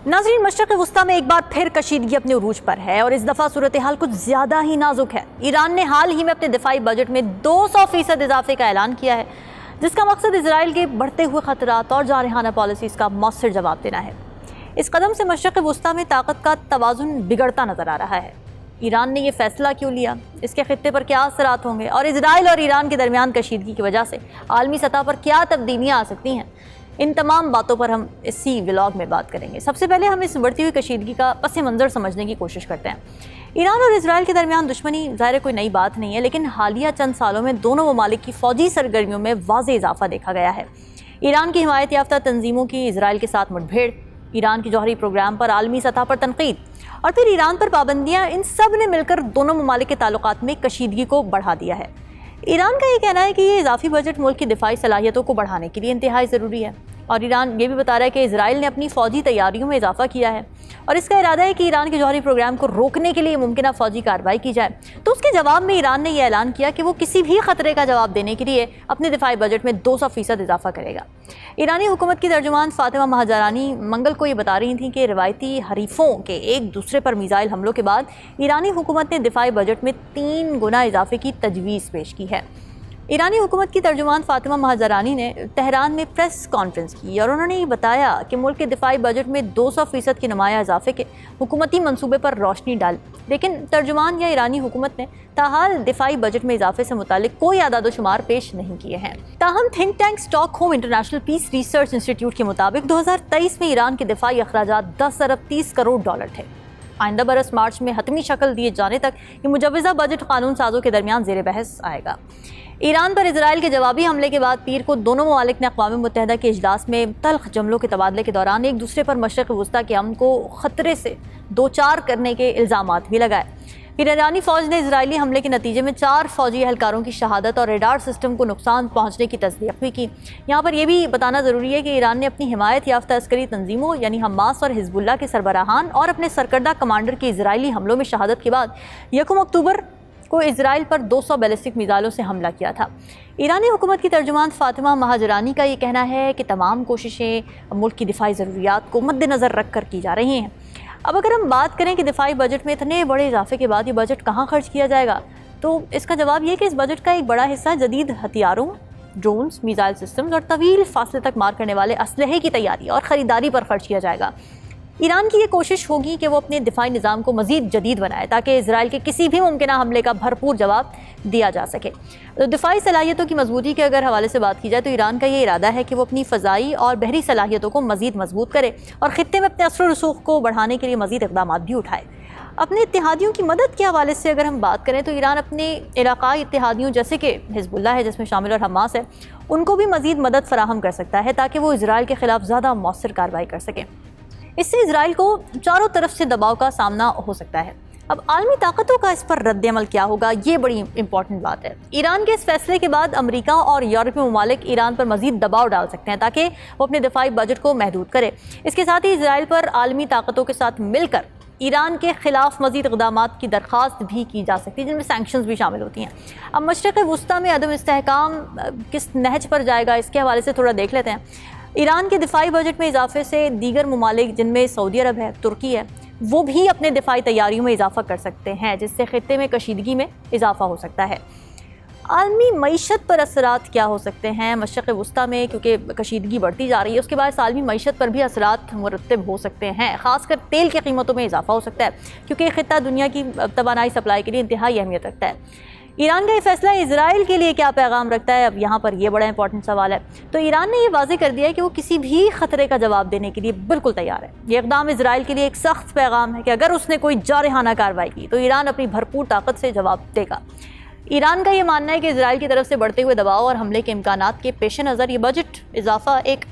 ناظرین، مشرق وسطیٰ میں ایک بار پھر کشیدگی اپنے عروج پر ہے اور اس دفعہ صورتحال کچھ زیادہ ہی نازک ہے۔ ایران نے حال ہی میں اپنے دفاعی بجٹ میں 200% اضافے کا اعلان کیا ہے، جس کا مقصد اسرائیل کے بڑھتے ہوئے خطرات اور جارحانہ پالیسیز کا مؤثر جواب دینا ہے۔ اس قدم سے مشرق وسطیٰ میں طاقت کا توازن بگڑتا نظر آ رہا ہے۔ ایران نے یہ فیصلہ کیوں لیا، اس کے خطے پر کیا اثرات ہوں گے اور اسرائیل اور ایران کے درمیان کشیدگی کی وجہ سے عالمی سطح پر کیا تبدیلیاں آ سکتی ہیں، ان تمام باتوں پر ہم اسی ولاگ میں بات کریں گے۔ سب سے پہلے ہم اس بڑھتی ہوئی کشیدگی کا پس منظر سمجھنے کی کوشش کرتے ہیں۔ ایران اور اسرائیل کے درمیان دشمنی ظاہر کوئی نئی بات نہیں ہے، لیکن حالیہ چند سالوں میں دونوں ممالک کی فوجی سرگرمیوں میں واضح اضافہ دیکھا گیا ہے۔ ایران کی حمایت یافتہ تنظیموں کی اسرائیل کے ساتھ مٹ بھیڑ، ایران کے جوہری پروگرام پر عالمی سطح پر تنقید اور پھر ایران پر پابندیاں، ان سب نے مل کر دونوں ممالک کے تعلقات میں کشیدگی کو بڑھا دیا ہے۔ ایران کا یہ کہنا ہے کہ یہ اضافی بجٹ ملک کی دفاعی صلاحیتوں کو بڑھانے کے لیے انتہائی ضروری ہے، اور ایران یہ بھی بتا رہا ہے کہ اسرائیل نے اپنی فوجی تیاریوں میں اضافہ کیا ہے اور اس کا ارادہ ہے کہ ایران کے جوہری پروگرام کو روکنے کے لیے ممکنہ فوجی کارروائی کی جائے۔ تو اس کے جواب میں ایران نے یہ اعلان کیا کہ وہ کسی بھی خطرے کا جواب دینے کے لیے اپنے دفاعی بجٹ میں 200% اضافہ کرے گا۔ ایرانی حکومت کی ترجمان فاطمہ مہاجرانی منگل کو یہ بتا رہی تھیں کہ روایتی حریفوں کے ایک دوسرے پر میزائل حملوں کے بعد ایرانی حکومت نے دفاعی بجٹ میں 3 گنا اضافے کی تجویز پیش کی ہے۔ ایرانی حکومت کی ترجمان فاطمہ مہاجرانی نے تہران میں پریس کانفرنس کی اور انہوں نے یہ بتایا کہ ملک کے دفاعی بجٹ میں 200% کے نمایاں اضافے کے حکومتی منصوبے پر روشنی ڈال، لیکن ترجمان یا ایرانی حکومت نے تاحال دفاعی بجٹ میں اضافے سے متعلق کوئی اعداد و شمار پیش نہیں کیے ہیں۔ تاہم think tank stock home international peace research انسٹی ٹیوٹ کے مطابق 2023 میں ایران کے دفاعی اخراجات 10 ارب 30 کروڑ ڈالر تھے۔ آئندہ برس مارچ میں حتمی شکل دیے جانے تک یہ مجوزہ بجٹ قانون سازوں کے درمیان زیر بحث آئے گا۔ ایران پر اسرائیل کے جوابی حملے کے بعد پیر کو دونوں ممالک نے اقوام متحدہ کے اجلاس میں تلخ جملوں کے تبادلے کے دوران ایک دوسرے پر مشرق وسطیٰ کے امن کو خطرے سے دوچار کرنے کے الزامات بھی لگائے۔ پھر ایرانی فوج نے اسرائیلی حملے کے نتیجے میں 4 فوجی اہلکاروں کی شہادت اور ریڈار سسٹم کو نقصان پہنچنے کی تصدیق بھی کی۔ یہاں پر یہ بھی بتانا ضروری ہے کہ ایران نے اپنی حمایت یافتہ عسکری تنظیموں یعنی حماس اور حزب اللہ کے سربراہان اور اپنے سرکردہ کمانڈر کی اسرائیلی حملوں میں شہادت کے بعد 1 اکتوبر کو اسرائیل پر 200 بیلسٹک میزائلوں سے حملہ کیا تھا۔ ایرانی حکومت کی ترجمان فاطمہ مہاجرانی کا یہ کہنا ہے کہ تمام کوششیں ملک کی دفاعی ضروریات کو مد نظر رکھ کر کی جا رہی ہیں۔ اب اگر ہم بات کریں کہ دفاعی بجٹ میں اتنے بڑے اضافے کے بعد یہ بجٹ کہاں خرچ کیا جائے گا، تو اس کا جواب یہ کہ اس بجٹ کا ایک بڑا حصہ جدید ہتھیاروں، ڈرونز، میزائل سسٹمز اور طویل فاصلے تک مار کرنے والے اسلحے کی تیاری اور خریداری پر خرچ کیا جائے گا۔ ایران کی یہ کوشش ہوگی کہ وہ اپنے دفاعی نظام کو مزید جدید بنائے تاکہ اسرائیل کے کسی بھی ممکنہ حملے کا بھرپور جواب دیا جا سکے۔ تو دفاعی صلاحیتوں کی مضبوطی کے اگر حوالے سے بات کی جائے تو ایران کا یہ ارادہ ہے کہ وہ اپنی فضائی اور بحری صلاحیتوں کو مزید مضبوط کرے اور خطے میں اپنے اثر و رسوخ کو بڑھانے کے لیے مزید اقدامات بھی اٹھائے۔ اپنے اتحادیوں کی مدد کے حوالے سے اگر ہم بات کریں تو ایران اپنے علاقائی اتحادیوں جیسے کہ حزب اللہ ہے جس میں شامل اور حماس ہے، ان کو بھی مزید مدد فراہم کر سکتا ہے تاکہ وہ اسرائیل کے خلاف زیادہ مؤثر کارروائی کر سکیں۔ اس سے اسرائیل کو چاروں طرف سے دباؤ کا سامنا ہو سکتا ہے۔ اب عالمی طاقتوں کا اس پر رد عمل کیا ہوگا، یہ بڑی امپورٹنٹ بات ہے۔ ایران کے اس فیصلے کے بعد امریکہ اور یورپی ممالک ایران پر مزید دباؤ ڈال سکتے ہیں تاکہ وہ اپنے دفاعی بجٹ کو محدود کرے۔ اس کے ساتھ ہی اسرائیل پر عالمی طاقتوں کے ساتھ مل کر ایران کے خلاف مزید اقدامات کی درخواست بھی کی جا سکتی ہے، جن میں سینکشنز بھی شامل ہوتی ہیں۔ اب مشرق وسطیٰ میں عدم استحکام کس نہج پر جائے گا، اس کے حوالے سے تھوڑا دیکھ لیتے ہیں۔ ایران کے دفاعی بجٹ میں اضافے سے دیگر ممالک جن میں سعودی عرب ہے، ترکی ہے، وہ بھی اپنے دفاعی تیاریوں میں اضافہ کر سکتے ہیں، جس سے خطے میں کشیدگی میں اضافہ ہو سکتا ہے۔ عالمی معیشت پر اثرات کیا ہو سکتے ہیں مشرق وسطیٰ میں، کیونکہ کشیدگی بڑھتی جا رہی ہے، اس کے باعث عالمی معیشت پر بھی اثرات مرتب ہو سکتے ہیں۔ خاص کر تیل کی قیمتوں میں اضافہ ہو سکتا ہے، کیونکہ یہ خطہ دنیا کی توانائی سپلائی کے لیے انتہائی اہمیت رکھتا ہے۔ ایران کا یہ فیصلہ اسرائیل کے لیے کیا پیغام رکھتا ہے، اب یہاں پر یہ بڑا امپورٹنٹ سوال ہے۔ تو ایران نے یہ واضح کر دیا ہے کہ وہ کسی بھی خطرے کا جواب دینے کے لیے بالکل تیار ہے۔ یہ اقدام اسرائیل کے لیے ایک سخت پیغام ہے کہ اگر اس نے کوئی جارحانہ کارروائی کی تو ایران اپنی بھرپور طاقت سے جواب دے گا۔ ایران کا یہ ماننا ہے کہ اسرائیل کی طرف سے بڑھتے ہوئے دباؤ اور حملے کے امکانات کے پیش نظر یہ بجٹ اضافہ ایک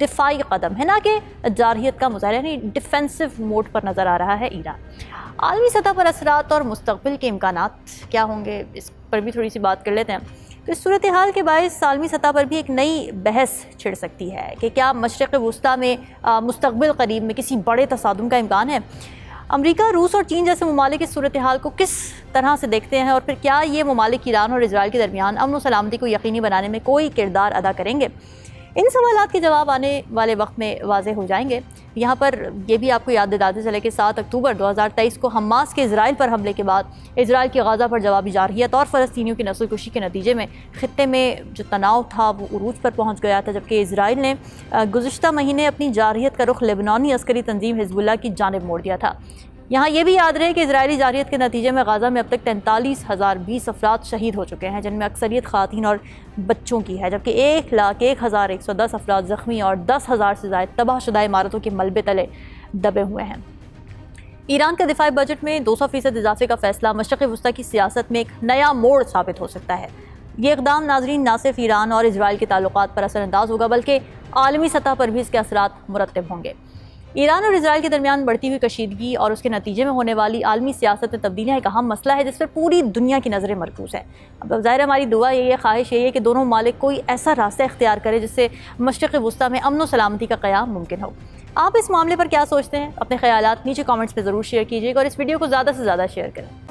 دفاعی قدم ہے، نہ کہ جارحیت کا مظاہرہ، یعنی ڈیفینسو موڈ پر نظر آ رہا ہے ایران۔ عالمی سطح پر اثرات اور مستقبل کے امکانات کیا ہوں گے، اس پر بھی تھوڑی سی بات کر لیتے ہیں۔ تو اس صورتحال کے باعث عالمی سطح پر بھی ایک نئی بحث چھڑ سکتی ہے کہ کیا مشرق وسطیٰ میں مستقبل قریب میں کسی بڑے تصادم کا امکان ہے۔ امریکہ، روس اور چین جیسے ممالک اس صورتحال کو کس طرح سے دیکھتے ہیں، اور پھر کیا یہ ممالک ایران اور اسرائیل کے درمیان امن و سلامتی کو یقینی بنانے میں کوئی کردار ادا کریں گے؟ ان سوالات کے جواب آنے والے وقت میں واضح ہو جائیں گے۔ یہاں پر یہ بھی آپ کو یاد دلاتے چلے کہ 7 اکتوبر 2023 کو حماس کے اسرائیل پر حملے کے بعد اسرائیل کی غزہ پر جوابی جارحیت اور فلسطینیوں کی نسل کشی کے نتیجے میں خطے میں جو تناؤ تھا وہ عروج پر پہنچ گیا تھا، جبکہ اسرائیل نے گزشتہ مہینے اپنی جارحیت کا رخ لبنانی عسکری تنظیم حزب اللہ کی جانب موڑ دیا تھا۔ یہاں یہ بھی یاد رہے کہ اسرائیلی جارحیت کے نتیجے میں غزہ میں اب تک 43,020 افراد شہید ہو چکے ہیں، جن میں اکثریت خواتین اور بچوں کی ہے، جبکہ 1,01,110 افراد زخمی اور 10,000 سے زائد تباہ شدہ عمارتوں کے ملبے تلے دبے ہوئے ہیں۔ ایران کا دفاعی بجٹ میں 200% اضافے کا فیصلہ مشرق وسطی کی سیاست میں ایک نیا موڑ ثابت ہو سکتا ہے۔ یہ اقدام ناظرین نہ صرف ایران اور اسرائیل کے تعلقات پر اثر انداز ہوگا بلکہ عالمی سطح پر بھی اس کے اثرات مرتب ہوں گے۔ ایران اور اسرائیل کے درمیان بڑھتی ہوئی کشیدگی اور اس کے نتیجے میں ہونے والی عالمی سیاست میں تبدیلیاں ایک اہم مسئلہ ہے جس پر پوری دنیا کی نظریں مرکوز ہیں۔ اب ظاہر ہماری دعا یہ خواہش یہ ہے کہ دونوں ممالک کوئی ایسا راستہ اختیار کرے جس سے مشرق وسطی میں امن و سلامتی کا قیام ممکن ہو۔ آپ اس معاملے پر کیا سوچتے ہیں؟ اپنے خیالات نیچے کامنٹس میں ضرور شیئر کیجیے گا اور اس ویڈیو کو زیادہ سے زیادہ شیئر کریں۔